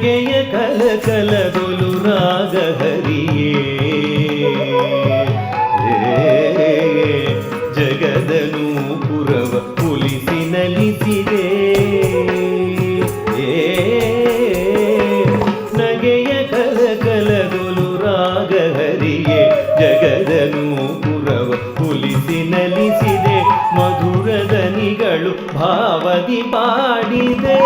ನಗೆಯ ಕಲಕಲದೊಲು ರಾಗ ಹರಿಯೇ ಜಗದನು ಪುರವ ಪುಲಿಸಿ ನಲಿಸಿದೆ ನಗೆಯ ಕಲಕಲದೊಲು ರಾಗ ಹರಿಯೇ ಜಗದನು ಪುರವ ಪುಲಿಸಿ ನಲಿಸಿದೆ ಮಧುರದನಿಗಳು ಭಾವದಿ ಪಾಡಿದೆ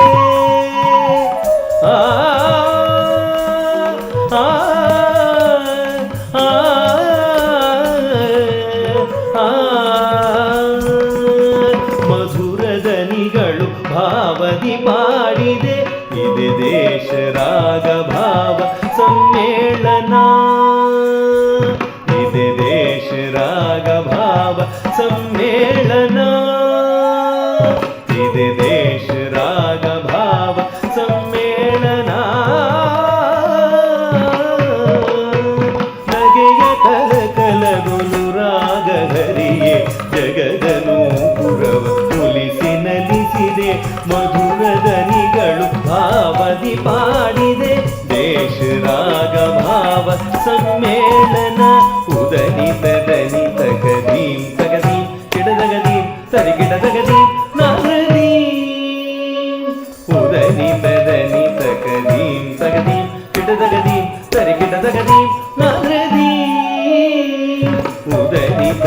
ಮಧುರದನಿಗಳು ಭಾವದಿ ಪಾಡಿದೆ ಇದೆ ದೇಶ ರಾಗ ಭಾವ ಸಮ್ಮೇಳನ ಇದೆ ದೇಶ ರಾಗ ಭಾವ ಸಮ್ಮೇಳನ ಇದೆ ದೇಶ ರಾಗ ಭಾವ ಸಮ್ಮೇಳನ ನಗೆಯ ಕಲಕಲದೊಲು ರಾಗ ಹರಿಯೇ ಜಗದನು ಪುರವ ಪುಲಿಸಿ ನಲಿಸಿದೆ ಮಧುರದನಿಗಳು ಭಾವದಿ ಪಾಡಿದೆ ದೇಶ ರಾಗ ಭಾವ ಸಮ್ಮೇಳನ ಉದನಿತ ದನಿತ ಗದೀಂ ತಗದೀಂ ಕಿಡದಗದೀಂ ತರಿಗಿಡದಗದೀಂ ನಗದೀಂ ಉದನಿತ ದನಿತ ಗದೀಂ ತಗದೀಂ ಕಿಡದಗದೀಂ ತರಿಗಿಡದಗದೀಂ ನಗದೀಂ ಉದನಿತ